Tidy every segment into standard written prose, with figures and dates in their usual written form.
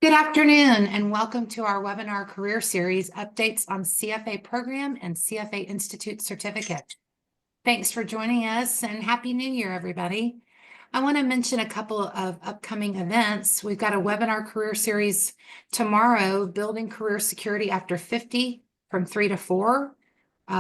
Good afternoon and welcome to our webinar career series, updates on CFA Program and CFA Institute certificate. Thanks for joining us and Happy New Year, everybody. I want to mention a couple of upcoming events. We've got a webinar career series tomorrow, Building Career Security After 50 from 3 to 4,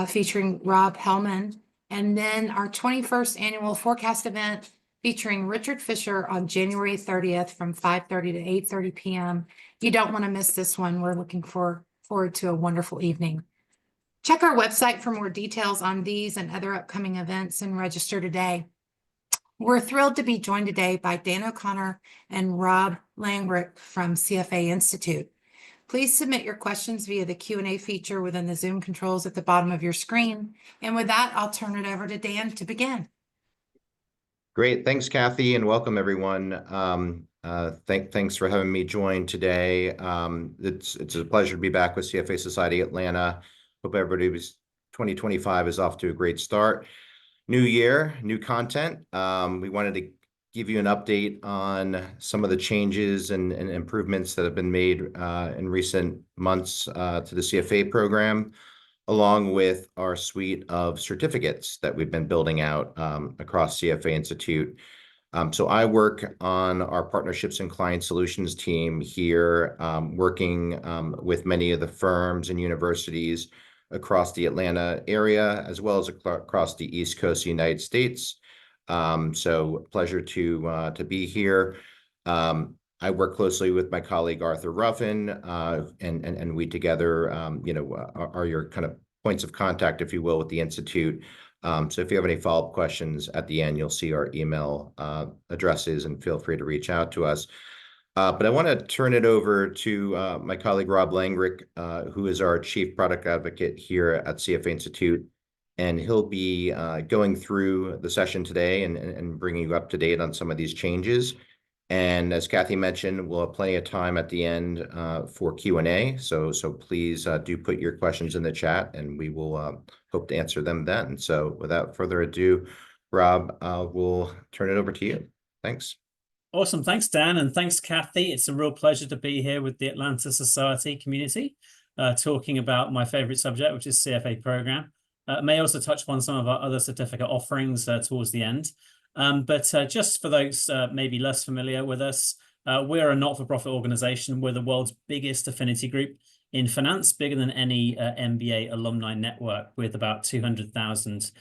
featuring Rob Hellman. And then our 21st annual forecast event featuring Richard Fisher on January 30th from 5:30 to 8:30 p.m. You don't want to miss this one. We're looking forward to a wonderful evening. Check our website for more details on these and other upcoming events and register today. We're thrilled to be joined today by Dan O'Connor and Rob Langrick from CFA Institute. Please submit your questions via the Q&A feature within the Zoom controls at the bottom of your screen. And with that, I'll turn it over to Dan to begin. Great. Thanks, Kathy, and welcome, everyone. Thanks for having me join today. It's a pleasure to be back with CFA Society Atlanta. Hope everybody's 2025 is off to a great start. New year, new content. We wanted to give you an update on some of the changes and improvements that have been made in recent months to the CFA program, along with our suite of certificates that we've been building out across CFA Institute. So I work on our partnerships and client solutions team here, working with many of the firms and universities across the Atlanta area, as well as across the East Coast of the United States. So pleasure to be here. I work closely with my colleague, Arthur Ruffin, and we together, are your kind of points of contact, if you will, with the Institute. So if you have any follow-up questions at the end, you'll see our email addresses and feel free to reach out to us. But I want to turn it over to my colleague, Rob Langrick, who is our Chief Product Advocate here at CFA Institute. And he'll be going through the session today and bringing you up to date on some of these changes. And as Kathy mentioned, we'll have plenty of time at the end for Q&A. So please do put your questions in the chat, and we will hope to answer them then. So without further ado, Rob, we'll turn it over to you. Thanks. Awesome. Thanks, Dan. And thanks, Kathy. It's a real pleasure to be here with the Atlanta Society community, talking about my favorite subject, which is CFA Program. May also touch upon some of our other certificate offerings towards the end. But just for those maybe less familiar with us, we're a not-for-profit organization. We're the world's biggest affinity group in finance, bigger than any MBA alumni network, with about 200,000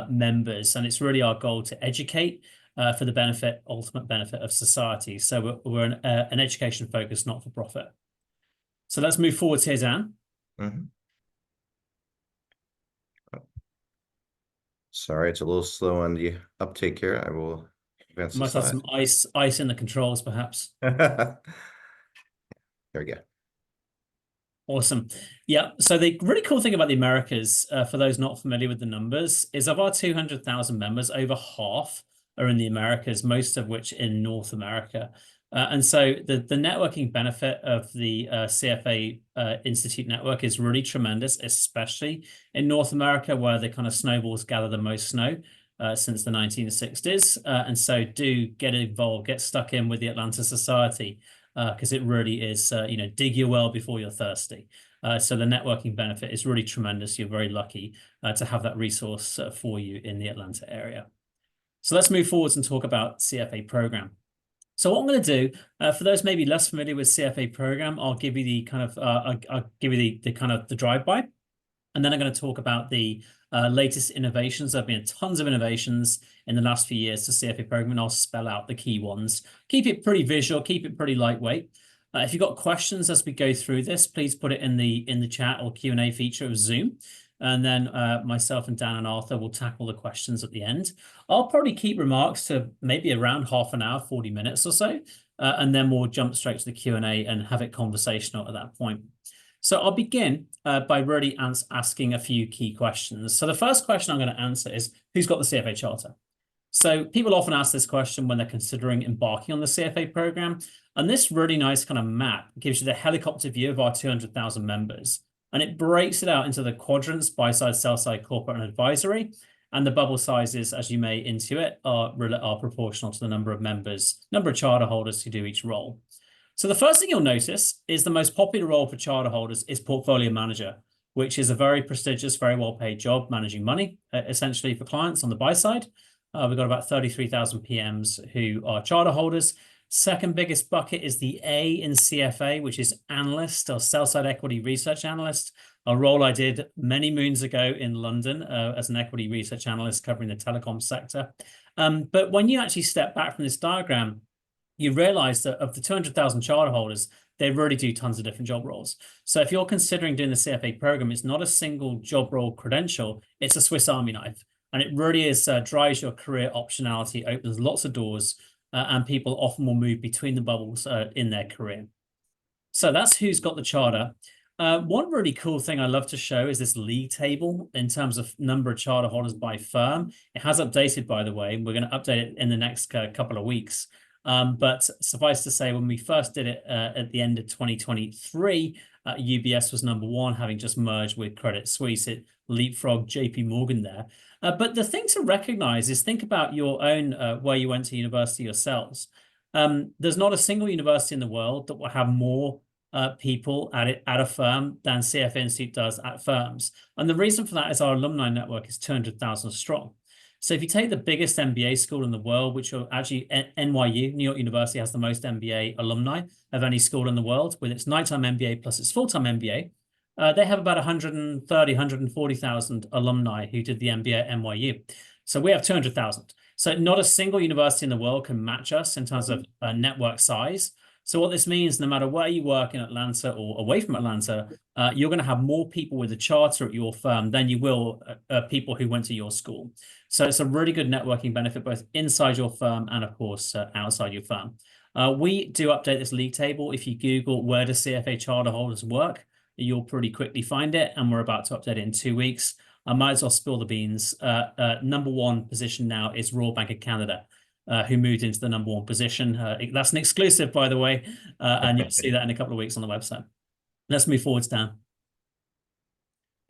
members. And it's really our goal to educate for the ultimate benefit of society. So we're an education-focused not-for-profit. So let's move forward here, Dan. Mm-hmm. Sorry, it's a little slow on the uptake here. I will advance the Must have some ice in the controls, perhaps. There we go. Awesome. Yeah. So the really cool thing about the Americas, for those not familiar with the numbers, is of our 200,000 members, over half are in the Americas, most of which in North America. And so the networking benefit of the CFA Institute network is really tremendous, especially in North America, where the kind of snowballs gather the most snow since the 1960s. And so do get involved, get stuck in with the Atlanta Society, because it really is, dig your well before you're thirsty. So the networking benefit is really tremendous. You're very lucky to have that resource for you in the Atlanta area. So let's move forwards and talk about CFA Program. So what I'm going to do, for those maybe less familiar with CFA Program, I'll give you the kind of the drive-by, and then I'm going to talk about the latest innovations. There have been tons of innovations in the last few years to CFA Program, and I'll spell out the key ones. Keep it pretty visual, keep it pretty lightweight. If you've got questions as we go through this, please put it in the chat or Q&A feature of Zoom. And then myself and Dan and Arthur will tackle the questions at the end. I'll probably keep remarks to maybe around half an hour, 40 minutes or so, and then we'll jump straight to the Q&A and have it conversational at that point. So I'll begin by really asking a few key questions. So the first question I'm going to answer is, who's got the CFA Charter? So people often ask this question when they're considering embarking on the CFA program. And this really nice kind of map gives you the helicopter view of our 200,000 members. And it breaks it out into the quadrants: buy side, sell side, corporate, and advisory. And the bubble sizes, as you may intuit, are proportional to the number of members, number of charter holders who do each role. So the first thing you'll notice is the most popular role for charter holders is portfolio manager, which is a very prestigious, very well-paid job managing money, essentially for clients on the buy side. We've got about 33,000 PMs who are charter holders. Second biggest bucket is the A in CFA, which is analyst or sell-side equity research analyst, a role I did many moons ago in London as an equity research analyst covering the telecom sector. But when you actually step back from this diagram, you realize that of the 200,000 charter holders, they really do tons of different job roles. So if you're considering doing the CFA program, it's not a single job role credential, it's a Swiss Army knife. And it really is drives your career optionality, opens lots of doors, and people often will move between the bubbles in their career. So that's who's got the charter. One really cool thing I love to show is this league table in terms of number of charter holders by firm. It has updated, by the way, and we're going to update it in the next couple of weeks. But suffice to say, when we first did it at the end of 2023, UBS was number one, having just merged with Credit Suisse. It leapfrogged JP Morgan there. But the thing to recognize is think about your own where you went to university yourselves. There's not a single university in the world that will have more people at a firm than CFA Institute does at firms. And the reason for that is our alumni network is 200,000 strong. So if you take the biggest MBA school in the world, which are actually NYU, New York University has the most MBA alumni of any school in the world with its nighttime MBA plus its full-time MBA. They have about 130, 140,000 alumni who did the MBA at NYU. So we have 200,000. So not a single university in the world can match us in terms of network size. So what this means, no matter where you work in Atlanta or away from Atlanta, you're going to have more people with a charter at your firm than you will people who went to your school. So it's a really good networking benefit, both inside your firm and, of course, outside your firm. We do update this league table. If you Google where do CFA charter holders work, you'll pretty quickly find it. And we're about to update it in 2 weeks. I might as well spill the beans. Number one position now is Royal Bank of Canada, who moved into the number one position. That's an exclusive, by the way, and you'll see that in a couple of weeks on the website. Let's move forwards, Dan.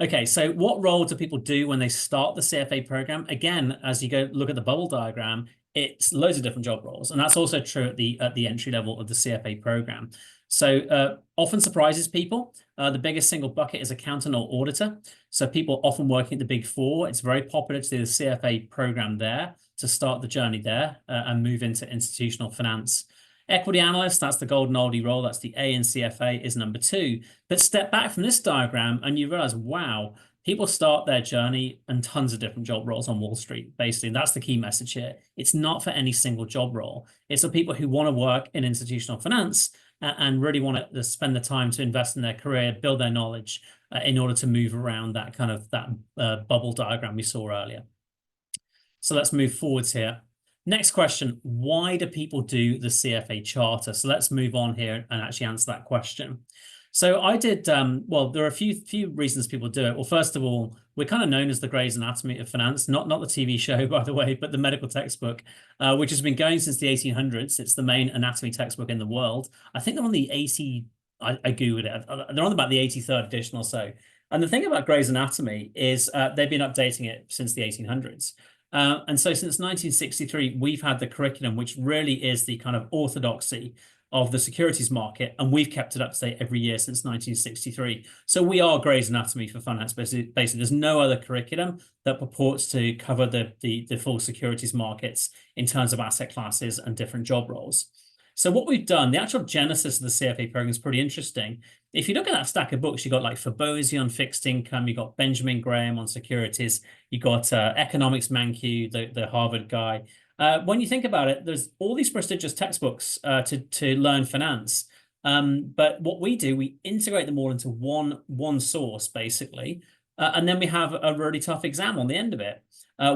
Okay, so what role do people do when they start the CFA program? Again, as you go look at the bubble diagram, it's loads of different job roles, and that's also true at the entry level of the CFA program. So often surprises people. The biggest single bucket is accountant or auditor. So people often working at the Big Four. It's very popular to do the CFA program there to start the journey there and move into institutional finance. Equity analyst, that's the golden oldie role. That's the A in CFA is number two. But step back from this diagram and you realize, wow, people start their journey in tons of different job roles on Wall Street, basically. And that's the key message here. It's not for any single job role. It's for people who want to work in institutional finance and really want to spend the time to invest in their career, build their knowledge in order to move around that kind of bubble diagram we saw earlier. So let's move forwards here. Next question, why do people do the CFA charter? So let's move on here and actually answer that question. So I did, well, there are a few reasons people do it. Well, first of all, we're kind of known as the Grey's Anatomy of finance, not the TV show, by the way, but the medical textbook, which has been going since the 1800s. It's the main anatomy textbook in the world. I think they're on the 80, I Googled it, they're on about the 83rd edition or so. And the thing about Grey's Anatomy is they've been updating it since the 1800s. And so since 1963, we've had the curriculum, which really is the kind of orthodoxy of the securities market, and we've kept it up to date every year since 1963. So we are Grey's Anatomy for finance. Basically, there's no other curriculum that purports to cover the full securities markets in terms of asset classes and different job roles. So what we've done, the actual genesis of the CFA program is pretty interesting. If you look at that stack of books, you've got like Fabozzi on fixed income, you've got Benjamin Graham on securities, you've got Economics Mankiw, the Harvard guy. When you think about it, there's all these prestigious textbooks to learn finance. But what we do, we integrate them all into one source, basically. And then we have a really tough exam on the end of it,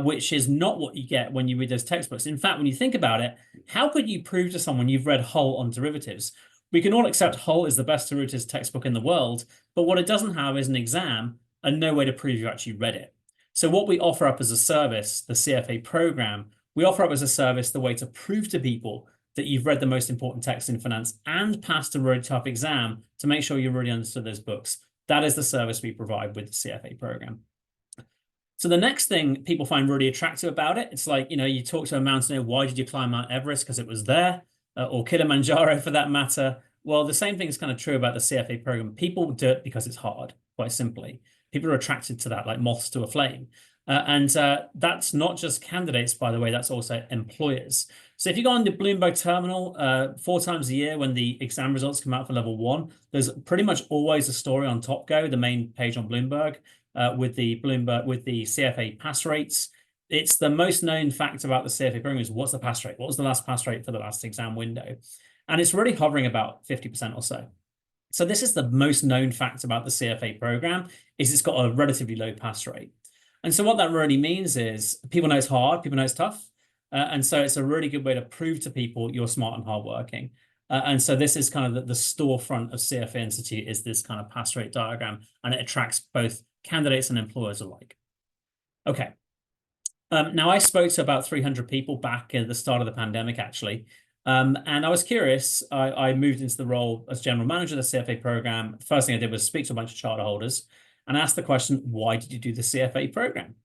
which is not what you get when you read those textbooks. In fact, when you think about it, how could you prove to someone you've read Hull on derivatives? We can all accept Hull is the best derivatives textbook in the world, but what it doesn't have is an exam and no way to prove you actually read it. So what we offer up as a service, the CFA program, we offer up as a service the way to prove to people that you've read the most important texts in finance and passed a really tough exam to make sure you really understood those books. That is the service we provide with the CFA program. So the next thing people find really attractive about it, it's like, you talk to a mountaineer, why did you climb Mount Everest? Because it was there, or Kilimanjaro for that matter. Well, the same thing is kind of true about the CFA program. People do it because it's hard, quite simply. People are attracted to that like moths to a flame. And that's not just candidates, by the way, that's also employers. So if you go on the Bloomberg terminal 4 times a year when the exam results come out for level 1, there's pretty much always a story on TopGo, the main page on Bloomberg, with the CFA pass rates. It's the most known fact about the CFA program is what's the pass rate? What was the last pass rate for the last exam window? And it's really hovering about 50% or so. So this is the most known fact about the CFA program is it's got a relatively low pass rate. And so what that really means is people know it's hard, people know it's tough. And so it's a really good way to prove to people you're smart and hardworking. And so this is kind of the storefront of CFA Institute is this kind of pass rate diagram, and it attracts both candidates and employers alike. Okay. Now I spoke to about 300 people back at the start of the pandemic, actually. And I was curious. I moved into the role as general manager of the CFA program. The first thing I did was speak to a bunch of charter holders and ask the question, why did you do the CFA program?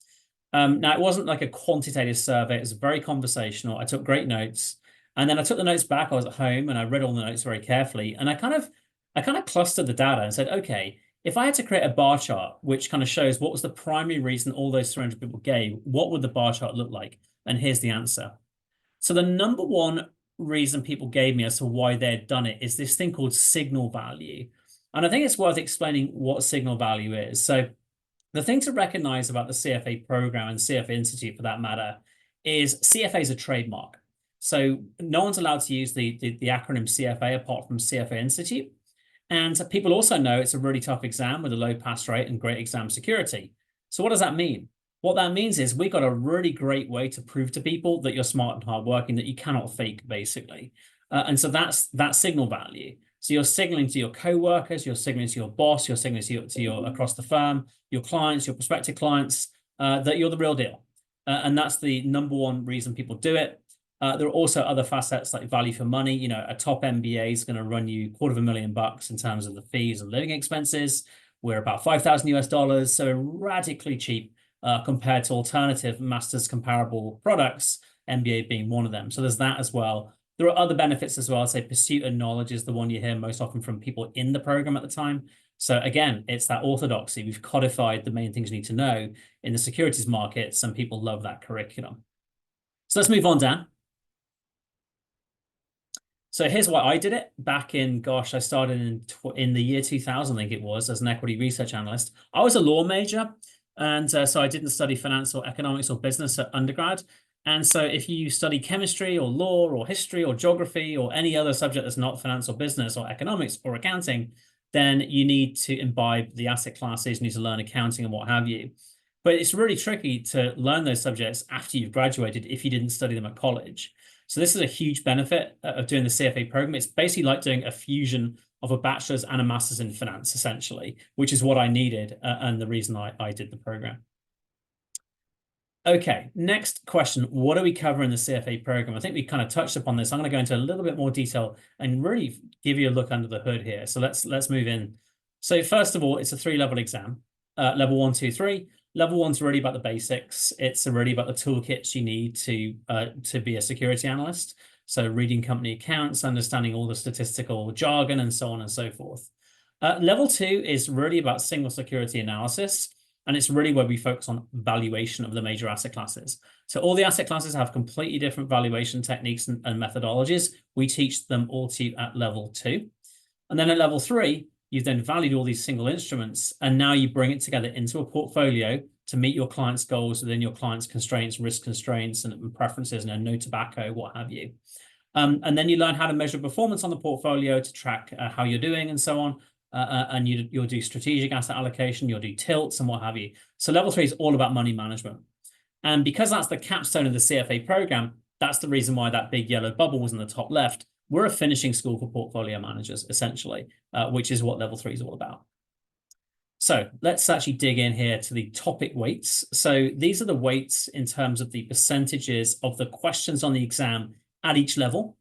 Now, it wasn't like a quantitative survey. It was very conversational. I took great notes. And then I took the notes back. I was at home and I read all the notes very carefully. And I kind of clustered the data and said, okay, if I had to create a bar chart, which kind of shows what was the primary reason all those 300 people gave, what would the bar chart look like? And here's the answer. So the number one reason people gave me as to why they'd done it is this thing called signal value. And I think it's worth explaining what signal value is. So the thing to recognize about the CFA program and CFA Institute for that matter is CFA is a trademark. So no one's allowed to use the acronym CFA apart from CFA Institute. And people also know it's a really tough exam with a low pass rate and great exam security. So what does that mean? What that means is we've got a really great way to prove to people that you're smart and hardworking, that you cannot fake, basically. And so that's that signal value. So you're signaling to your co-workers, you're signaling to your boss, you're signaling to your across the firm, your clients, your prospective clients, that you're the real deal. And that's the number one reason people do it. There are also other facets like value for money. You know, a top MBA is going to run you $250,000 in terms of the fees and living expenses. We're about $5,000 US, so radically cheap compared to alternative master's comparable products, MBA being one of them. So there's that as well. There are other benefits as well. Say pursuit of knowledge is the one you hear most often from people in the program at the time. So again, it's that orthodoxy. We've codified the main things you need to know in the securities market. Some people love that curriculum. So let's move on, Dan. So here's why I did it back in, gosh, I started in the year 2000, I think it was, as an equity research analyst. I was a law major, and so I didn't study finance or economics or business at undergrad. And so if you study chemistry or law or history or geography or any other subject that's not finance or business or economics or accounting, then you need to imbibe the asset classes, you need to learn accounting and what have you. But it's really tricky to learn those subjects after you've graduated if you didn't study them at college. So this is a huge benefit of doing the CFA program. It's basically like doing a fusion of a bachelor's and a master's in finance, essentially, which is what I needed and the reason I did the program. Okay, next question. What do we cover in the CFA program? I think we kind of touched upon this. I'm going to go into a little bit more detail and really give you a look under the hood here. So let's move in. So first of all, it's a 3-level exam, level 1, 2, 3. Level 1's really about the basics. It's really about the toolkits you need to be a security analyst. So reading company accounts, understanding all the statistical jargon, and so on and so forth. Level 2 is really about single security analysis. And it's really where we focus on valuation of the major asset classes. So all the asset classes have completely different valuation techniques and methodologies. We teach them all to you at level 2. And then at level 3, you've then valued all these single instruments, and now you bring it together into a portfolio to meet your client's goals within your client's constraints, risk constraints, and preferences, and no tobacco, what have you. And then you learn how to measure performance on the portfolio to track how you're doing and so on. And you'll do strategic asset allocation, you'll do tilts and what have you. So level 3 is all about money management. And because that's the capstone of the CFA program, that's the reason why that big yellow bubble was in the top left. We're a finishing school for portfolio managers, essentially, which is what level 3 is all about. So let's actually dig in here to the topic weights. So these are the weights in terms of the percentages of the questions on the exam at each level.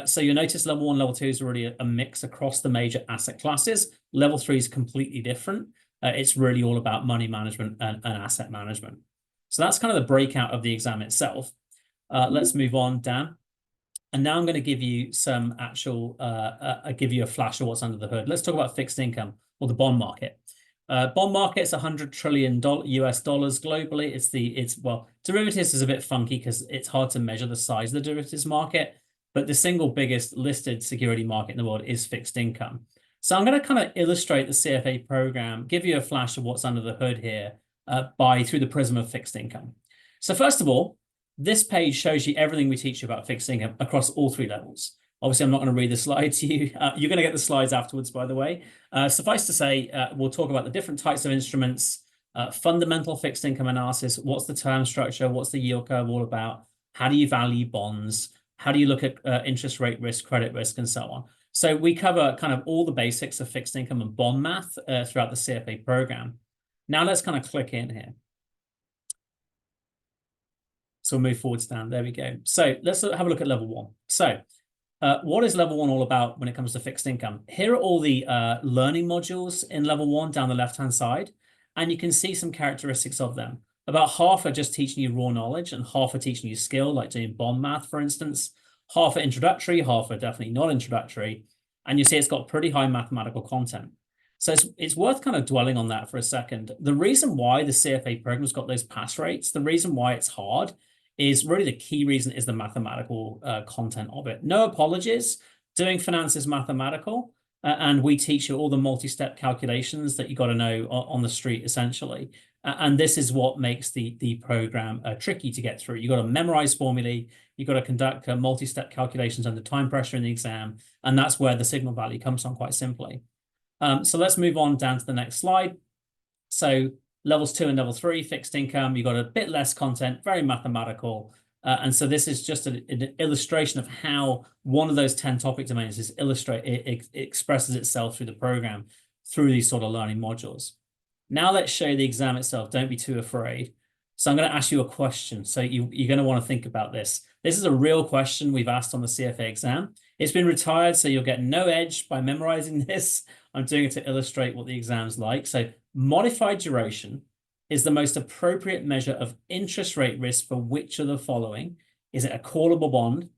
So you'll notice level 1, level 2 is really a mix across the major asset classes. Level 3 is completely different. It's really all about money management and asset management. So that's kind of the breakout of the exam itself. Let's move on, Dan. And now I'm going to give you some actual, give you a flash of what's under the hood. Let's talk about fixed income or the bond market. Bond market's $100 trillion US dollars globally. Well, derivatives is a bit funky because it's hard to measure the size of the derivatives market, but the single biggest listed security market in the world is fixed income. So I'm going to kind of illustrate the CFA program, give you a flash of what's under the hood here through the prism of fixed income. So first of all, this page shows you everything we teach you about fixed income across all 3 levels. Obviously, I'm not going to read the slides to you. You're going to get the slides afterwards, by the way. Suffice to say, we'll talk about the different types of instruments, fundamental fixed income analysis, what's the term structure, what's the yield curve all about, how do you value bonds, how do you look at interest rate risk, credit risk, and so on. So we cover kind of all the basics of fixed income and bond math throughout the CFA program. Now let's kind of click in here. So we'll move forwards down. There we go. So let's have a look at level 1. So what is level 1 all about when it comes to fixed income? Here are all the learning modules in level 1 down the left-hand side, and you can see some characteristics of them. About half are just teaching you raw knowledge and half are teaching you skill, like doing bond math, for instance. Half are introductory, half are definitely not introductory. And you see it's got pretty high mathematical content. So it's worth kind of dwelling on that for a second. The reason why the CFA program's got those pass rates, the reason why it's hard is really the key reason is the mathematical content of it. No apologies. Doing finance is mathematical, and we teach you all the multi-step calculations that you got to know on the street, essentially. And this is what makes the program tricky to get through. You got to memorize formulae. You got to conduct multi-step calculations under time pressure in the exam, and that's where the signal value comes from, quite simply. So let's move on down to the next slide. So levels 2 and level 3, fixed income, you got a bit less content, very mathematical. And so this is just an illustration of how one of those 10 topic domains is it expresses itself through the program, through these sort of learning modules. Now let's show you the exam itself. Don't be too afraid. So I'm going to ask you a question. So you're going to want to think about this. This is a real question we've asked on the CFA exam. It's been retired, so you'll get no edge by memorizing this. I'm doing it to illustrate what the exam's like. So modified duration is the most appropriate measure of interest rate risk for which of the following? Is it a callable bond,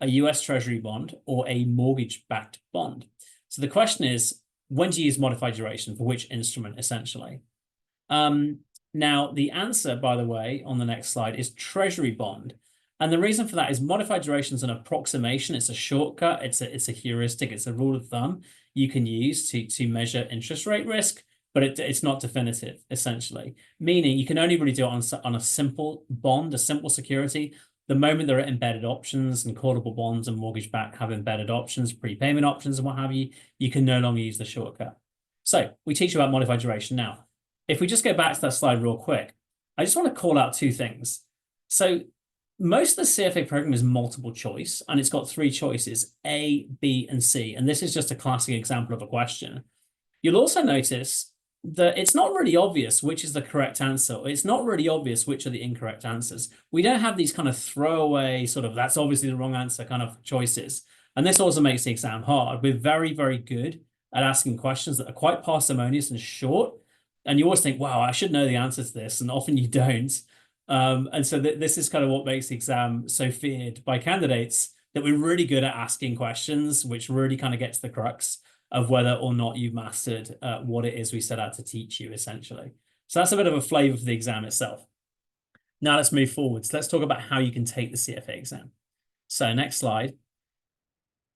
a US Treasury bond, or a mortgage-backed bond? So the question is, when do you use modified duration for which instrument, essentially? Now, the answer, by the way, on the next slide is Treasury bond. And the reason for that is modified duration is an approximation. It's a shortcut. It's a heuristic. It's a rule of thumb you can use to measure interest rate risk, but it's not definitive, essentially. Meaning you can only really do it on a simple bond, a simple security. The moment there are embedded options and callable bonds and mortgage-backed have embedded options, prepayment options and what have you, you can no longer use the shortcut. So we teach you about modified duration. Now, if we just go back to that slide real quick, I just want to call out 2 things. So most of the CFA program is multiple choice, and it's got 3 choices, A, B, and C. And this is just a classic example of a question. You'll also notice that it's not really obvious which is the correct answer. It's not really obvious which are the incorrect answers. We don't have these kind of throwaway sort of, that's obviously the wrong answer kind of choices. And this also makes the exam hard. We're very, very good at asking questions that are quite parsimonious and short. And you always think, wow, I should know the answer to this. And often you don't. And so this is kind of what makes the exam so feared by candidates, that we're really good at asking questions, which really kind of gets the crux of whether or not you've mastered what it is we set out to teach you, essentially. So that's a bit of a flavor for the exam itself. Now let's move forwards. Let's talk about how you can take the CFA exam. So next slide.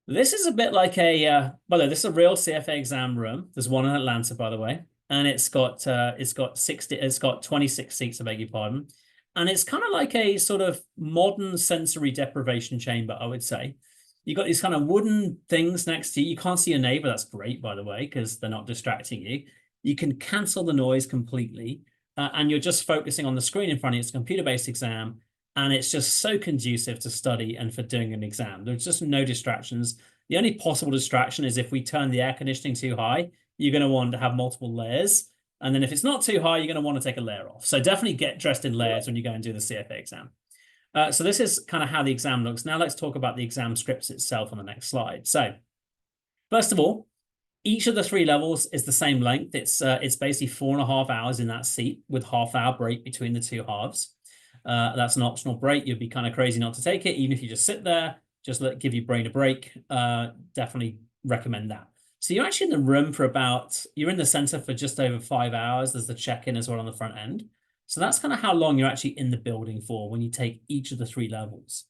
This is a bit like a, by the way, this is a real CFA exam room. There's one in Atlanta, by the way, and it's got 26 seats, I beg your pardon. And it's kind of like a sort of modern sensory deprivation chamber, I would say. You've got these kind of wooden things next to you. You can't see your neighbor. That's great, by the way, because they're not distracting you. You can cancel the noise completely. And you're just focusing on the screen in front of you. It's a computer-based exam. And it's just so conducive to study and for doing an exam. There's just no distractions. The only possible distraction is if we turn the air conditioning too high, you're going to want to have multiple layers. And then if it's not too high, you're going to want to take a layer off. So definitely get dressed in layers when you go and do the CFA exam. So this is kind of how the exam looks. Now let's talk about the exam scripts itself on the next slide. So first of all, each of the 3 levels is the same length. It's basically 4.5 hours in that seat with half-hour break between the 2 halves. That's an optional break. You'd be kind of crazy not to take it, even if you just sit there, just give your brain a break. Definitely recommend that. So you're actually in the room for you're in the center for just over 5 hours. There's the check-in as well on the front end. So that's kind of how long you're actually in the building for when you take each of the 3 levels.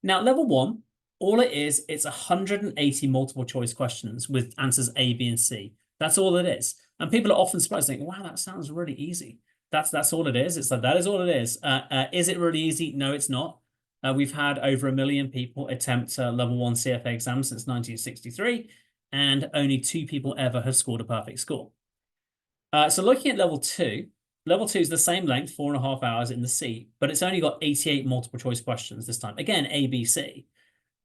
Now, level 1, all it is, it's 180 multiple choice questions with answers A, B, and C. That's all it is. And people are often surprised, thinking, wow, that sounds really easy. That's all it is. It's like, that is all it is. Is it really easy? No, it's not. We've had over 1 million people attempt level 1 CFA exams since 1963, and only 2 people ever have scored a perfect score. So looking at level 2 is the same length, 4.5 hours in the C, but it's only got 88 multiple choice questions this time. Again, A, B, C.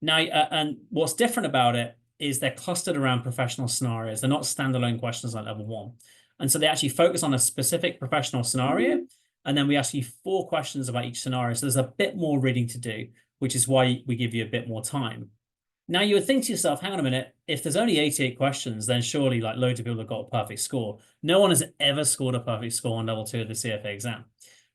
Now, and what's different about it is they're clustered around professional scenarios. They're not standalone questions like level 1. And so they actually focus on a specific professional scenario. And then we ask you 4 questions about each scenario. So there's a bit more reading to do, which is why we give you a bit more time. Now you would think to yourself, hang on a minute, if there's only 88 questions, then surely like loads of people have got a perfect score. No one has ever scored a perfect score on level 2 of the CFA exam.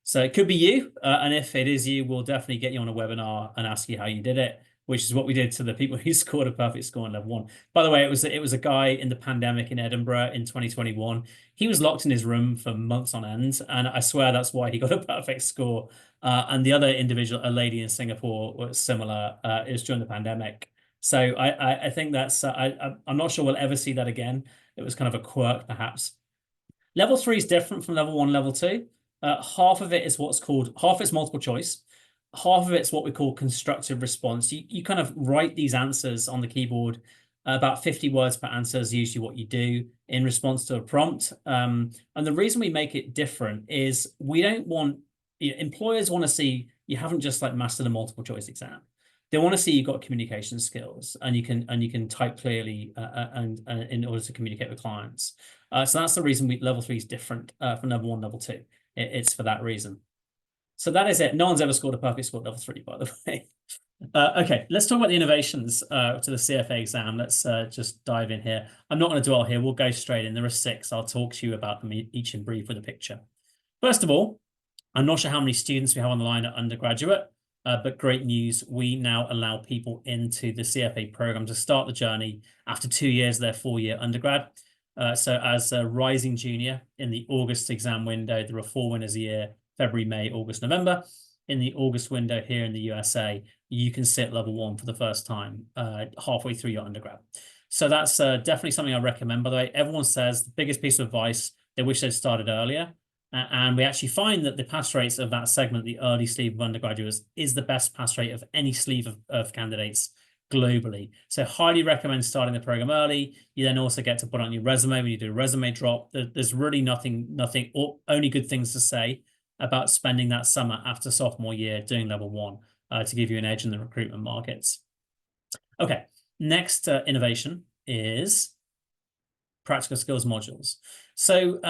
So it could be you. And if it is you, we'll definitely get you on a webinar and ask you how you did it, which is what we did to the people who scored a perfect score on level 1. By the way, it was a guy in the pandemic in Edinburgh in 2021. He was locked in his room for months on end, and I swear that's why he got a perfect score. And the other individual, a lady in Singapore, was similar. It was during the pandemic. So I think that's I'm not sure we'll ever see that again. It was kind of a quirk, perhaps. Level 3 is different from level 1, level 2. Half of it is half is multiple choice. Half of it's what we call constructive response. You kind of write these answers on the keyboard. About 50 words per answer is usually what you do in response to a prompt. And the reason we make it different is we don't want, employers want to see you haven't just like mastered a multiple choice exam. They want to see you've got communication skills and you can type clearly and in order to communicate with clients. So that's the reason level 3 is different from level 1, level 2. It's for that reason. So that is it. No one's ever scored a perfect score at level 3, by the way. Okay, let's talk about the innovations to the CFA exam. Let's just dive in here. I'm not going to dwell here. We'll go straight in. There are 6. I'll talk to you about them each in brief with a picture. First of all, I'm not sure how many students we have on the line at undergraduate, but great news. We now allow people into the CFA program to start the journey after 2 years of their 4-year undergrad. So as a rising junior in the August exam window, there are 4 winners a year: February, May, August, November. In the August window here in the USA, you can sit level 1 for the first time halfway through your undergrad. So that's definitely something I recommend. By the way, everyone says the biggest piece of advice, they wish they'd started earlier. And we actually find that the pass rates of that segment, the early sleeve of undergraduates, is the best pass rate of any sleeve of candidates globally. So highly recommend starting the program early. You then also get to put on your resume when you do a resume drop. There's really nothing or only good things to say about spending that summer after sophomore year doing level 1 to give you an edge in the recruitment markets. Okay, next innovation is practical skills modules. So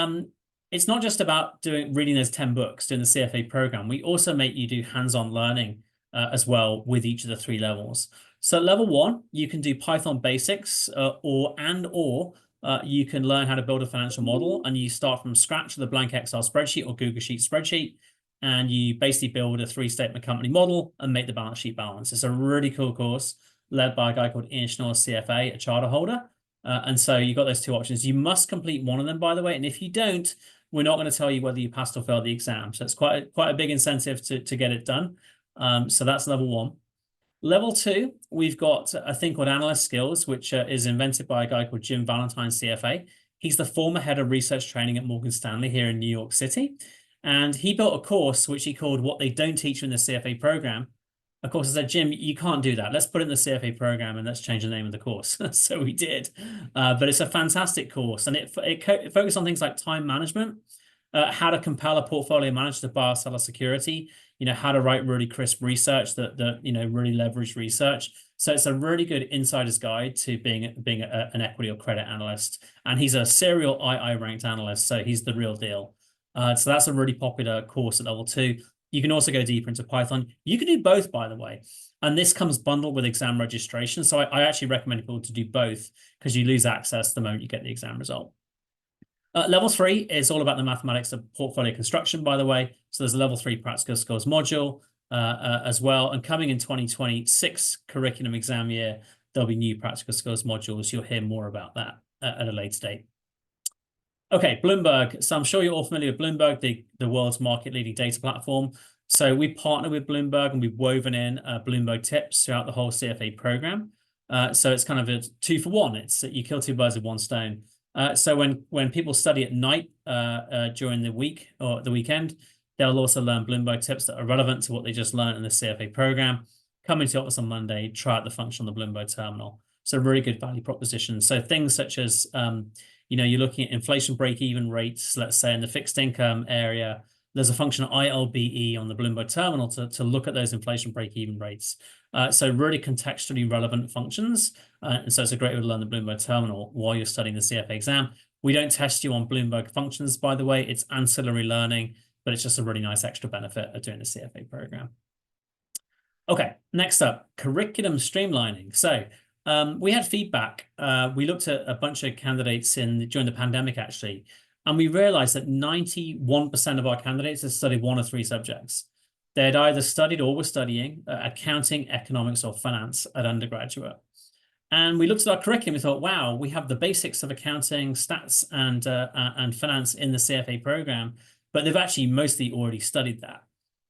it's not just about reading those 10 books, doing the CFA program. We also make you do hands-on learning as well with each of the 3 levels. So level 1, you can do Python basics or you can learn how to build a financial model, and you start from scratch with a blank Excel spreadsheet or Google Sheet spreadsheet, and you basically build a 3-statement company model and make the balance sheet balance. It's a really cool course led by a guy called Ian Schnorr, CFA, a charter holder. And so you've got those 2 options. You must complete one of them, by the way. And if you don't, we're not going to tell you whether you passed or failed the exam. So it's quite a big incentive to get it done. So that's level 1. Level 2, we've got a thing called analyst skills, which is invented by a guy called Jim Valentine, CFA. He's the former head of research training at Morgan Stanley here in New York City. And he built a course which he called What They Don't Teach You in the CFA Program. Of course, I said, Jim, you can't do that. Let's put it in the CFA program and let's change the name of the course. So we did. But it's a fantastic course. And it focuses on things like time management, how to compel a portfolio manager to buy or sell a security, how to write really crisp research that really leverage research. So it's a really good insider's guide to being an equity or credit analyst. And he's a serial II ranked analyst, so he's the real deal. So that's a really popular course at level 2. You can also go deeper into Python. You can do both, by the way. And this comes bundled with exam registration. So I actually recommend people to do both because you lose access the moment you get the exam result. Level 3 is all about the mathematics of portfolio construction, by the way. So there's a level 3 practical skills module. as well. And coming in 2026 curriculum exam year, there'll be new practical skills modules. You'll hear more about that at a later date. Okay, Bloomberg. So I'm sure you're all familiar with Bloomberg, the world's market-leading data platform. So we partner with Bloomberg and we've woven in Bloomberg tips throughout the whole CFA program. So it's kind of a 2-for-1. It's you kill two birds with one stone. So when people study at night during the week or the weekend, they'll also learn Bloomberg tips that are relevant to what they just learned in the CFA program. Come into the office on Monday, try out the function on the Bloomberg terminal. So really good value proposition. So things such as you're looking at inflation break-even rates, let's say in the fixed income area. There's a function ILBE on the Bloomberg terminal to look at those inflation break-even rates. So really contextually relevant functions. And so it's a great way to learn the Bloomberg terminal while you're studying the CFA exam. We don't test you on Bloomberg functions, by the way. It's ancillary learning, but it's just a really nice extra benefit of doing the CFA program. Okay, next up, curriculum streamlining. So we had feedback. We looked at a bunch of candidates during the pandemic, actually, and we realized that 91% of our candidates had studied one of three subjects. They had either studied or were studying accounting, economics, or finance at undergraduate. And we looked at our curriculum and thought, wow, we have the basics of accounting, stats, and finance in the CFA program, but they've actually mostly already studied that.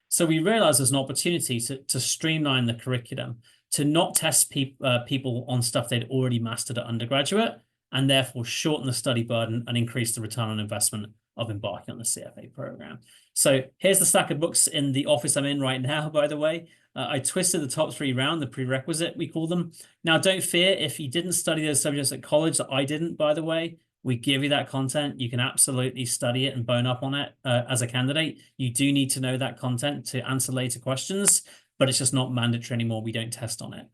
So we realized there's an opportunity to streamline the curriculum, to not test people on stuff they'd already mastered at undergraduate, and therefore shorten the study burden and increase the return on investment of embarking on the CFA program. So here's the stack of books in the office I'm in right now, by the way. I twisted the top three round, the prerequisite, we call them. Now, don't fear if you didn't study those subjects at college, that I didn't, by the way. We give you that content. You can absolutely study it and bone up on it as a candidate. You do need to know that content to answer later questions, but it's just not mandatory anymore. We don't test on it.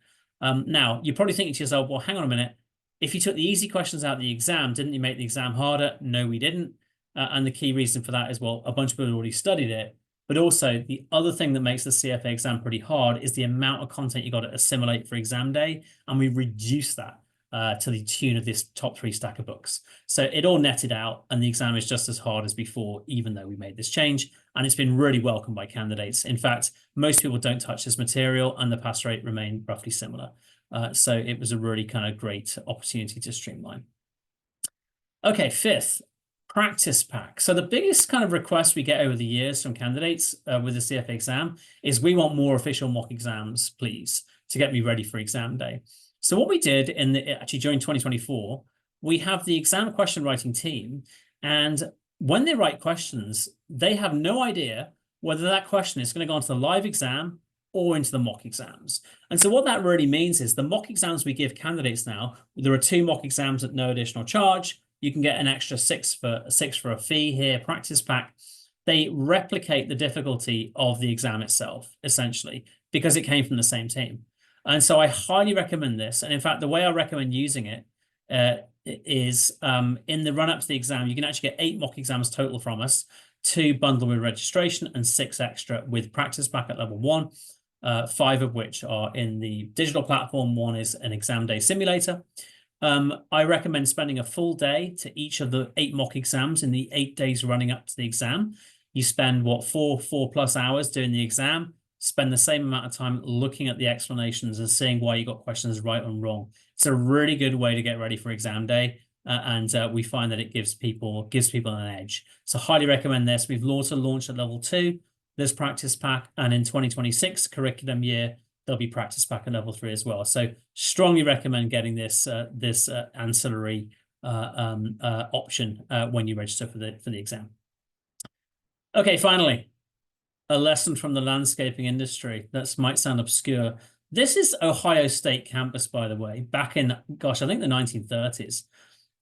Now, you're probably thinking to yourself, well, hang on a minute. If you took the easy questions out of the exam, didn't you make the exam harder? No, we didn't. And the key reason for that is, well, a bunch of people already studied it. But also, the other thing that makes the CFA exam pretty hard is the amount of content you got to assimilate for exam day. And we reduce that to the tune of this top three stack of books. So it all netted out, and the exam is just as hard as before, even though we made this change. And it's been really welcomed by candidates. In fact, most people don't touch this material, and the pass rate remained roughly similar. So it was a really kind of great opportunity to streamline. Okay, fifth, practice pack. So the biggest kind of request we get over the years from candidates with the CFA exam is we want more official mock exams, please, to get me ready for exam day. So what we did actually during 2024, we have the exam question writing team, and when they write questions, they have no idea whether that question is going to go onto the live exam or into the mock exams. And so what that really means is the mock exams we give candidates now, there are 2 mock exams at no additional charge. You can get an extra 6 for a fee here, practice pack. They replicate the difficulty of the exam itself, essentially, because it came from the same team. And so I highly recommend this. And in fact, the way I recommend using it is in the run-up to the exam, you can actually get 8 mock exams total from us, 2 bundled with registration and 6 extra with practice pack at level 1, 5 of which are in the digital platform. 1 is an exam day simulator. I recommend spending a full day to each of the 8 mock exams in the 8 days running up to the exam. You spend, 4+ hours doing the exam, spend the same amount of time looking at the explanations and seeing why you got questions right and wrong. It's a really good way to get ready for exam day. And we find that it gives people an edge. So highly recommend this. We've also launched at level 2, this practice pack. And in 2026 curriculum year, there'll be practice pack at level 3 as well. So strongly recommend getting this ancillary option when you register for the exam. Okay, finally, a lesson from the landscaping industry. That might sound obscure. This is Ohio State campus, by the way, back in, gosh, I think the 1930s.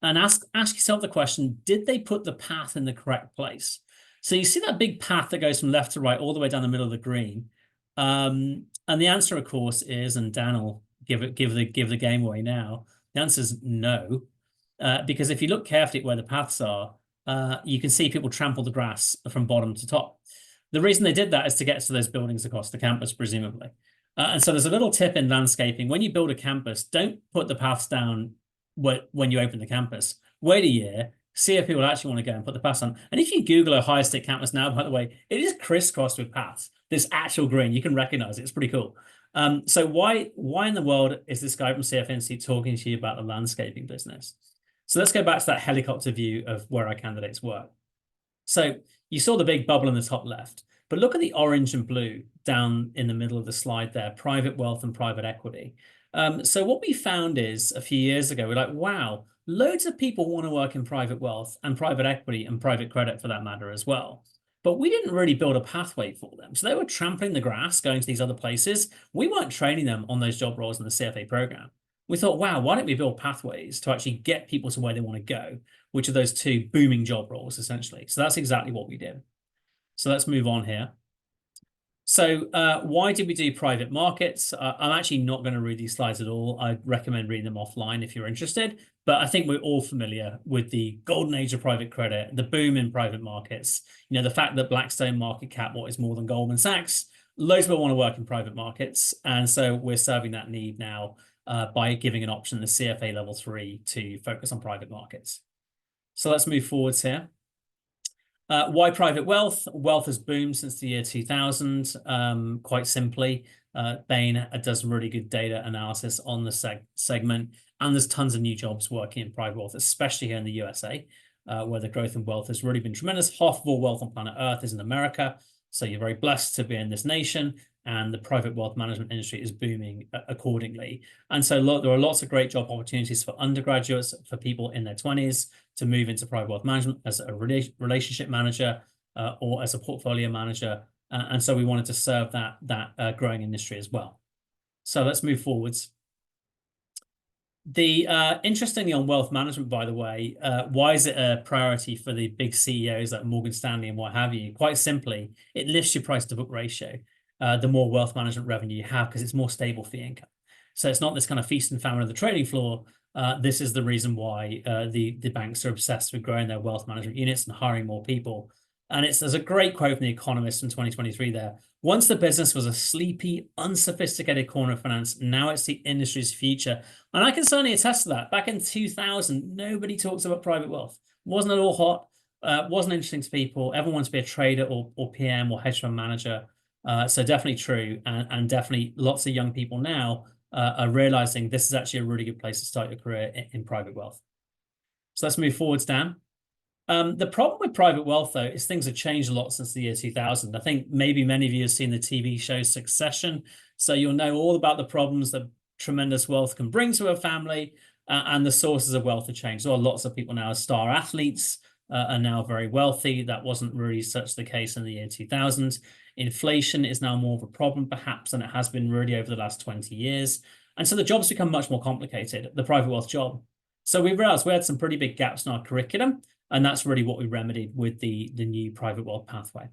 And ask yourself the question, did they put the path in the correct place? So you see that big path that goes from left to right all the way down the middle of the green. And the answer, of course, is, and Dan will give the game away now. The answer is no, because if you look carefully at where the paths are, you can see people trample the grass from bottom to top. The reason they did that is to get to those buildings across the campus, presumably. And so there's a little tip in landscaping. When you build a campus, don't put the paths down when you open the campus. Wait a year, CFP will actually want to go and put the paths on. And if you Google Ohio State campus now, by the way, it is crisscrossed with paths. This actual green, you can recognize it. It's pretty cool. So why in the world is this guy from CFA Institute talking to you about the landscaping business? So let's go back to that helicopter view of where our candidates work. So you saw the big bubble in the top left, but look at the orange and blue down in the middle of the slide there, private wealth and private equity. So what we found is a few years ago, we're like, wow, loads of people want to work in private wealth and private equity and private credit for that matter as well. But we didn't really build a pathway for them. So they were trampling the grass, going to these other places. We weren't training them on those job roles in the CFA program. We thought, wow, why don't we build pathways to actually get people to where they want to go, which are those two booming job roles, essentially. So that's exactly what we did. So let's move on here. So why did we do private markets? I'm actually not going to read these slides at all. I recommend reading them offline if you're interested. But I think we're all familiar with the golden age of private credit, the boom in private markets. You know, the fact that Blackstone market cap is more than Goldman Sachs. Loads of people want to work in private markets. And so we're serving that need now by giving an option, the CFA level 3, to focus on private markets. So let's move forwards here. Why private wealth? Wealth has boomed since the year 2000, quite simply. Bain does really good data analysis on the segment, and there's tons of new jobs working in private wealth, especially here in the USA, where the growth in wealth has really been tremendous. Half of all wealth on planet Earth is in America, so you're very blessed to be in this nation, and the private wealth management industry is booming accordingly. And so there are lots of great job opportunities for undergraduates, for people in their 20s, to move into private wealth management as a relationship manager or as a portfolio manager. And so we wanted to serve that growing industry as well. So let's move forwards. Interestingly on wealth management, by the way, why is it a priority for the big CEOs like Morgan Stanley and what have you? Quite simply, it lifts your price to book ratio. The more wealth management revenue you have, because it's more stable fee income. So it's not this kind of feast and famine of the trading floor. This is the reason why the banks are obsessed with growing their wealth management units and hiring more people. And there's a great quote from The Economist in 2023 there. Once the business was a sleepy, unsophisticated corner of finance, now it's the industry's future. And I can certainly attest to that. Back in 2000, nobody talks about private wealth. Wasn't at all hot, wasn't interesting to people. Everyone wants to be a trader or PM or hedge fund manager. So definitely true. And definitely lots of young people now are realizing this is actually a really good place to start your career in private wealth. So let's move forwards, Dan. The problem with private wealth, though, is things have changed a lot since the year 2000. I think maybe many of you have seen the TV show Succession, so you'll know all about the problems that tremendous wealth can bring to a family, and the sources of wealth have changed. So lots of people now are star athletes, are now very wealthy. That wasn't really such the case in the year 2000. Inflation is now more of a problem, perhaps, than it has been really over the last 20 years. And so the jobs become much more complicated, the private wealth job. So we realized we had some pretty big gaps in our curriculum, and that's really what we remedied with the new private wealth pathway.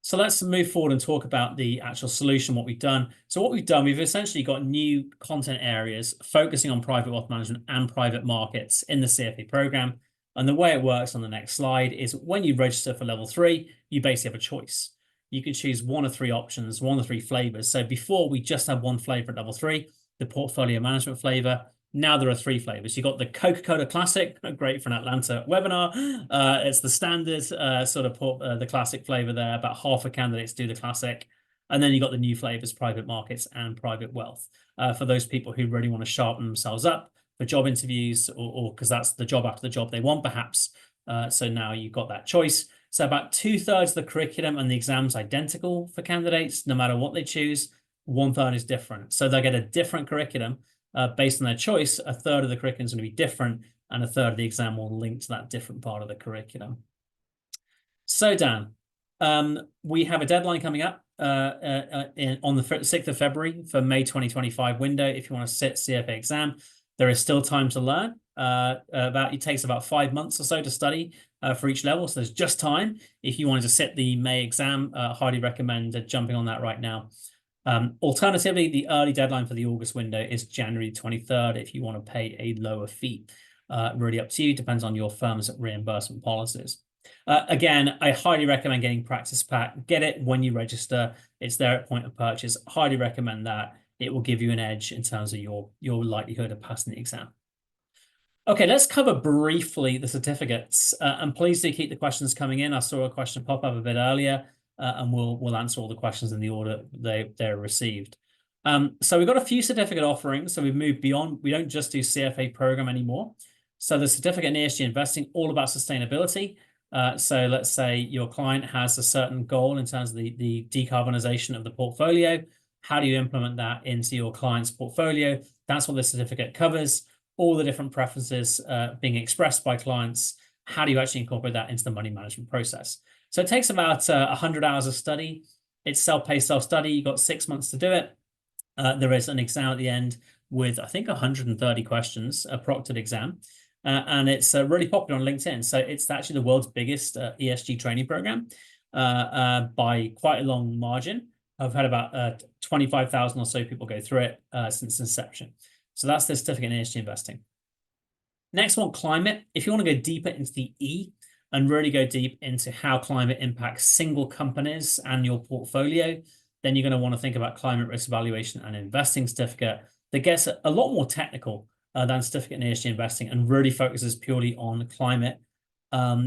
So let's move forward and talk about the actual solution, what we've done. So what we've done, we've essentially got new content areas focusing on private wealth management and private markets in the CFA program. And the way it works on the next slide is when you register for level 3, you basically have a choice. You can choose one of 3 options, one of 3 flavors. So before we just had one flavor at level 3, the portfolio management flavor. Now there are 3 flavors. You've got the Coca-Cola Classic, great for an Atlanta webinar. It's the standard the classic flavor there. About half of candidates do the classic. And then you've got the new flavors, private markets and private wealth, for those people who really want to sharpen themselves up for job interviews or because that's the job after the job they want, perhaps. So now you've got that choice. So about 2/3 of the curriculum and the exams identical for candidates, no matter what they choose. 1/3 is different. So they get a different curriculum based on their choice. 1/3 of the curriculum is going to be different, and 1/3 of the exam will link to that different part of the curriculum. So Dan, we have a deadline coming up on the 6th of February for May 2025 window. If you want to sit CFA exam, there is still time to learn. It takes about 5 months or so to study for each level. So there's just time. If you wanted to sit the May exam, highly recommend jumping on that right now. Alternatively, the early deadline for the August window is January 23rd if you want to pay a lower fee. Really up to you, depends on your firm's reimbursement policies. Again, I highly recommend getting practice pack. Get it when you register. It's there at point of purchase. Highly recommend that. It will give you an edge in terms of your likelihood of passing the exam. Okay, let's cover briefly the certificates, and please do keep the questions coming in. I saw a question pop up a bit earlier, and we'll answer all the questions in the order they're received. So we've got a few certificate offerings. So we've moved beyond. We don't just do CFA program anymore. So the certificate in ESG investing, all about sustainability. So let's say your client has a certain goal in terms of the decarbonization of the portfolio. How do you implement that into your client's portfolio? That's what the certificate covers. All the different preferences being expressed by clients. How do you actually incorporate that into the money management process? So it takes about 100 hours of study. It's self-paced self-study. You've got 6 months to do it. There is an exam at the end with, I think, 130 questions, a proctored exam. And it's really popular on LinkedIn. So it's actually the world's biggest ESG training program by quite a long margin. I've had about 25,000 or so people go through it since inception. So that's the certificate in ESG investing. Next one, climate. If you want to go deeper into the E and really go deep into how climate impacts single companies and your portfolio, then you're going to want to think about climate risk evaluation and investing certificate that gets a lot more technical than certificate in ESG investing and really focuses purely on climate.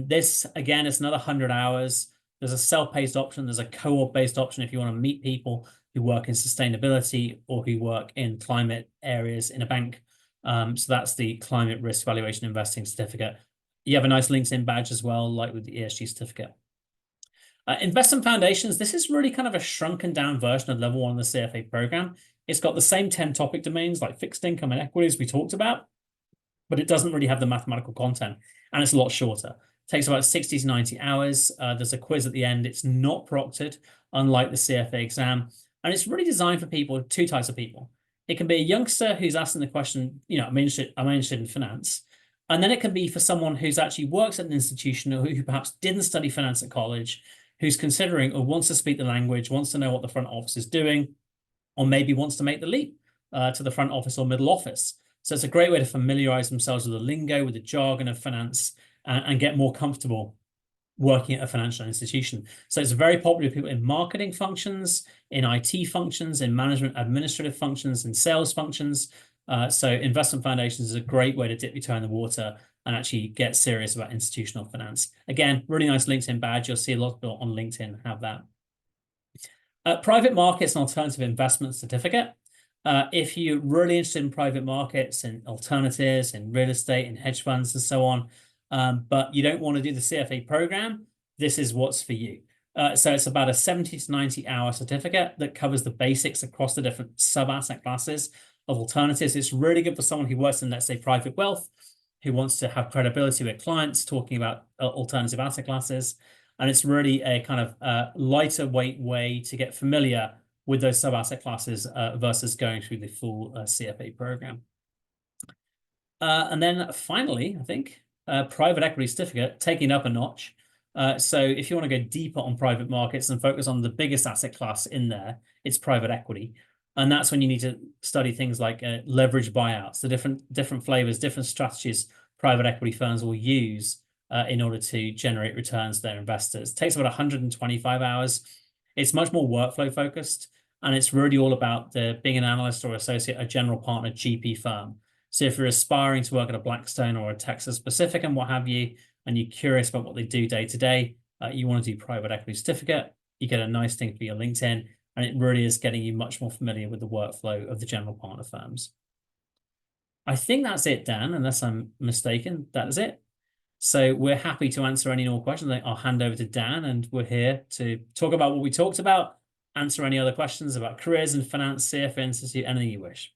This, again, is another 100 hours. There's a self-paced option. There's a co-op-based option if you want to meet people who work in sustainability or who work in climate areas in a bank. So that's the climate risk valuation investing certificate. You have a nice LinkedIn badge as well, like with the ESG certificate. Investment foundations, this is really kind of a shrunken down version of level 1 of the CFA program. It's got the same 10 topic domains like fixed income and equities we talked about, but it doesn't really have the mathematical content, and it's a lot shorter. It takes about 60 to 90 hours. There's a quiz at the end. It's not proctored, unlike the CFA exam. And it's really designed for people, two types of people. It can be a youngster who's asking the question, I'm interested in finance. And then it can be for someone who's actually works at an institution or who perhaps didn't study finance at college, who's considering or wants to speak the language, wants to know what the front office is doing, or maybe wants to make the leap to the front office or middle office. So it's a great way to familiarize themselves with the lingo, with the jargon of finance, and get more comfortable working at a financial institution. So it's very popular with people in marketing functions, in IT functions, in management administrative functions, in sales functions. So investment foundations is a great way to dip your toe in the water and actually get serious about institutional finance. Again, really nice LinkedIn badge. You'll see a lot of people on LinkedIn have that. Private markets and alternative investment certificate. If you're really interested in private markets and alternatives in real estate and hedge funds and so on, but you don't want to do the CFA program, this is what's for you. So it's about a 70 to 90 hour certificate that covers the basics across the different sub-asset classes of alternatives. It's really good for someone who works in, let's say, private wealth, who wants to have credibility with clients talking about alternative asset classes. And it's really a kind of lighter weight way to get familiar with those sub-asset classes versus going through the full CFA program. And then finally, I think, private equity certificate, taking up a notch. So if you want to go deeper on private markets and focus on the biggest asset class in there, it's private equity. And that's when you need to study things like leverage buyouts, the different flavors, different strategies private equity firms will use in order to generate returns to their investors. It takes about 125 hours. It's much more workflow focused, and it's really all about being an analyst or associate, a general partner GP firm. So if you're aspiring to work at a Blackstone or a Texas Pacific and what have you, and you're curious about what they do day to day, you want to do private equity certificate, you get a nice thing for your LinkedIn, and it really is getting you much more familiar with the workflow of the general partner firms. I think that's it, Dan, unless I'm mistaken. That is it. So we're happy to answer any more questions. I'll hand over to Dan, and we're here to talk about what we talked about, answer any other questions about careers in finance, CFA Institute, anything you wish.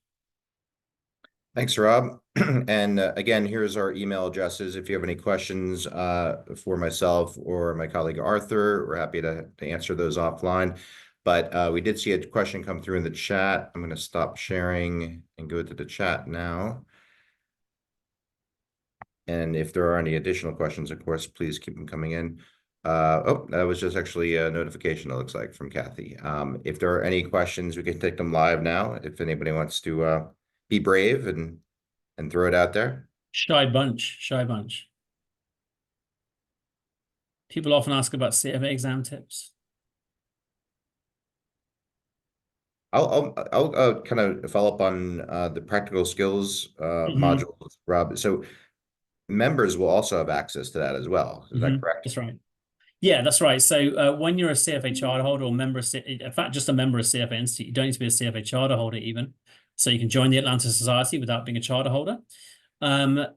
Thanks, Rob. And again, here's our email addresses. If you have any questions for myself or my colleague Arthur, we're happy to answer those offline. But we did see a question come through in the chat. I'm going to stop sharing and go to the chat now. And if there are any additional questions, of course, please keep them coming in. Oh, that was just actually a notification, it looks like, from Kathy. If there are any questions, we can take them live now. If anybody wants to be brave and throw it out there. Shy bunch. People often ask about CFA exam tips. I'll kind of follow up on the practical skills module, Rob. So members will also have access to that as well. Is that correct? That's right. Yeah, that's right. So when you're a CFA charter holder or member of, in fact, just a member of CFA Institute, you don't need to be a CFA charter holder even. So you can join the Atlanta Society without being a charter holder.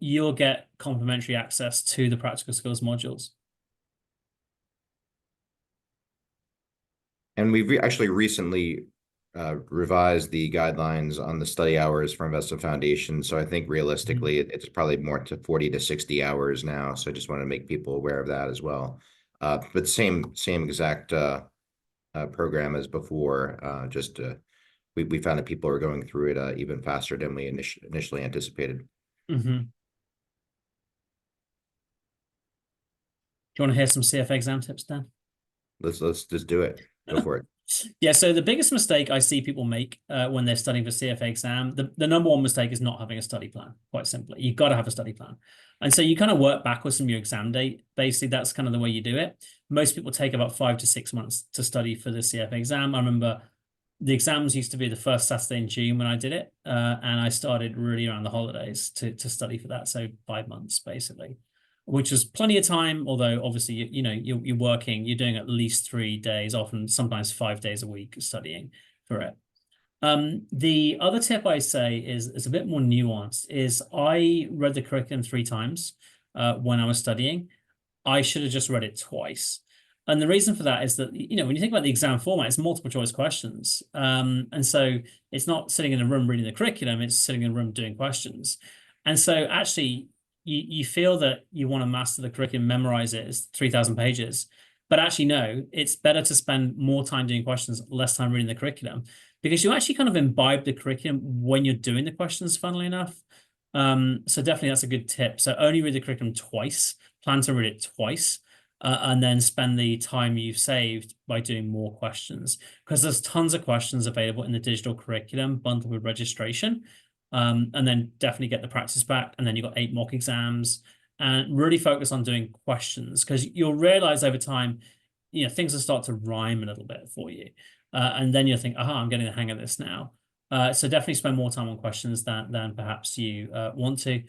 You'll get complimentary access to the practical skills modules. And we've actually recently revised the guidelines on the study hours for Investment Foundation. So I think realistically, it's probably more to 40 to 60 hours now. So I just want to make people aware of that as well. But same exact program as before. We found that people are going through it even faster than we initially anticipated. Do you want to hear some CFA exam tips, Dan? Let's just do it. Go for it. Yeah, so the biggest mistake I see people make when they're studying for CFA exam, the number one mistake is not having a study plan, quite simply. You've got to have a study plan. And so you kind of work backwards from your exam date. Basically, that's kind of the way you do it. Most people take about 5 to 6 months to study for the CFA exam. I remember the exams used to be the first Saturday in June when I did it. And I started really around the holidays to study for that. So 5 months, basically, which was plenty of time. Although obviously, you're working, you're doing at least 3 days, often sometimes 5 days a week studying for it. The other tip I say is a bit more nuanced, is I read the curriculum 3 times when I was studying. I should have just read it twice. And the reason for that is that, when you think about the exam format, it's multiple choice questions. And so it's not sitting in a room reading the curriculum, it's sitting in a room doing questions. And so actually, you feel that you want to master the curriculum, memorize it, it's 3,000 pages. But actually, no, it's better to spend more time doing questions, less time reading the curriculum, because you actually kind of imbibe the curriculum when you're doing the questions, funnily enough. So definitely that's a good tip. So only read the curriculum twice, plan to read it twice, and then spend the time you've saved by doing more questions, because there's tons of questions available in the digital curriculum bundled with registration. And then definitely get the practice back. And then you've got 8 mock exams, and really focus on doing questions, because you'll realize over time, things will start to rhyme a little bit for you. And then you'll think, aha, I'm getting the hang of this now. So definitely spend more time on questions than perhaps you want to.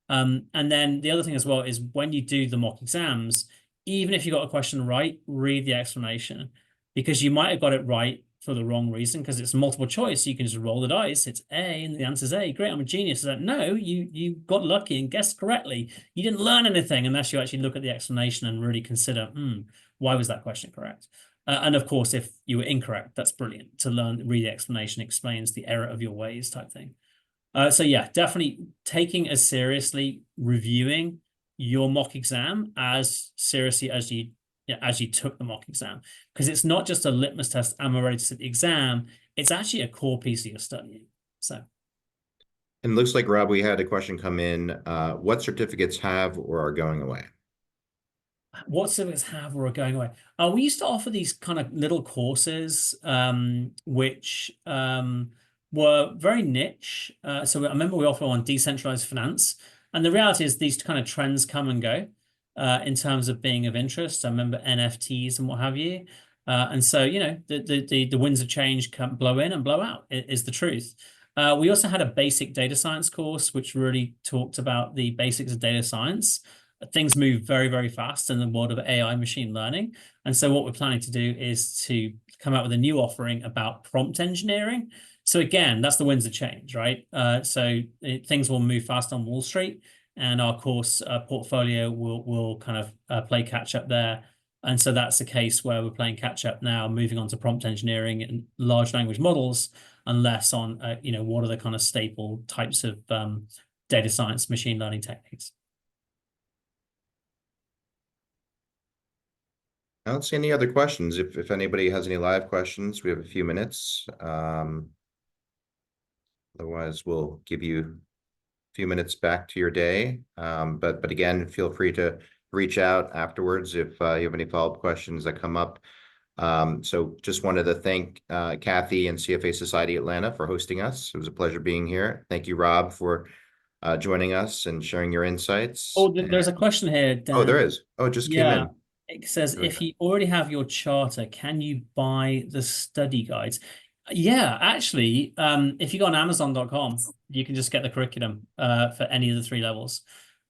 And then the other thing as well is when you do the mock exams, even if you got a question right, read the explanation, because you might have got it right for the wrong reason, because it's multiple choice. You can just roll the dice. It's A and the answer is A. Great, I'm a genius. Like, no, you got lucky and guessed correctly. You didn't learn anything unless you actually look at the explanation and really consider, why was that question correct? And of course, if you were incorrect, that's brilliant to read the explanation, explains the error of your ways type thing. So yeah, definitely taking as seriously reviewing your mock exam as seriously as you took the mock exam, because it's not just a litmus test, am I ready to sit the exam? It's actually a core piece of your studying. So. And it looks like, Rob, we had a question come in. What certificates have or are going away? What certificates have or are going away? We used to offer these kind of little courses, which were very niche. So I remember we offer on decentralized finance. And the reality is these kind of trends come and go in terms of being of interest. I remember NFTs and what have you. And so, the winds of change can blow in and blow out, is the truth. We also had a basic data science course, which really talked about the basics of data science. Things move very, very fast in the world of AI machine learning. And so what we're planning to do is to come out with a new offering about prompt engineering. So again, that's the winds of change, right? So things will move fast on Wall Street, and our course portfolio will kind of play catch up there. And so that's a case where we're playing catch up now, moving on to prompt engineering and large language models, and less on, what are the kind of staple types of data science, machine learning techniques. I don't see any other questions. If anybody has any live questions, we have a few minutes. Otherwise, we'll give you a few minutes back to your day. But again, feel free to reach out afterwards if you have any follow-up questions that come up. So just wanted to thank Kathy and CFA Society Atlanta for hosting us. It was a pleasure being here. Thank you, Rob, for joining us and sharing your insights. Oh, there's a question here, Dan. Oh, there is. Oh, it just came in. It says, if you already have your charter, can you buy the study guides? Yeah, actually, if you go on Amazon.com, you can just get the curriculum for any of the 3 levels.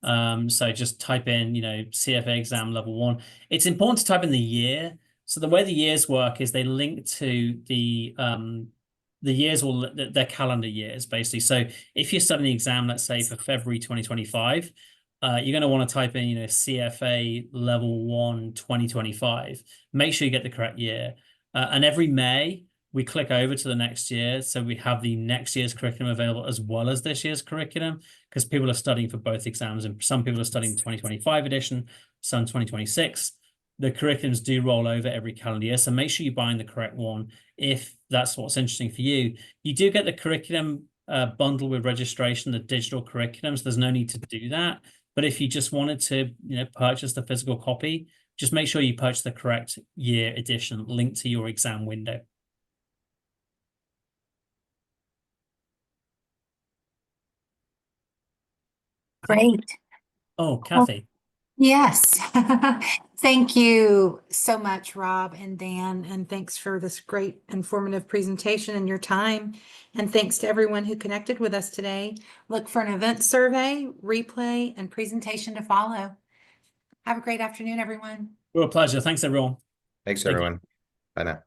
So just type in, CFA exam level 1. It's important to type in the year. So the way the years work is they link to the years or their calendar years, basically. So if you're studying the exam, let's say for February 2025, you're going to want to type in, CFA level 1 2025. Make sure you get the correct year. And every May, we click over to the next year. So we have the next year's curriculum available as well as this year's curriculum, because people are studying for both exams, and some people are studying 2025 edition, some 2026. The curriculums do roll over every calendar year. So make sure you're buying the correct one if that's what's interesting for you. You do get the curriculum bundle with registration, the digital curriculums. There's no need to do that. But if you just wanted to, purchase the physical copy, just make sure you purchase the correct year edition linked to your exam window. Great. Oh, Kathy. Yes. Thank you so much, Rob and Dan, and thanks for this great informative presentation and your time. And thanks to everyone who connected with us today. Look for an event survey, replay, and presentation to follow. Have a great afternoon, everyone. Real pleasure. Thanks, everyone. Thanks, Thank you. everyone. Bye now.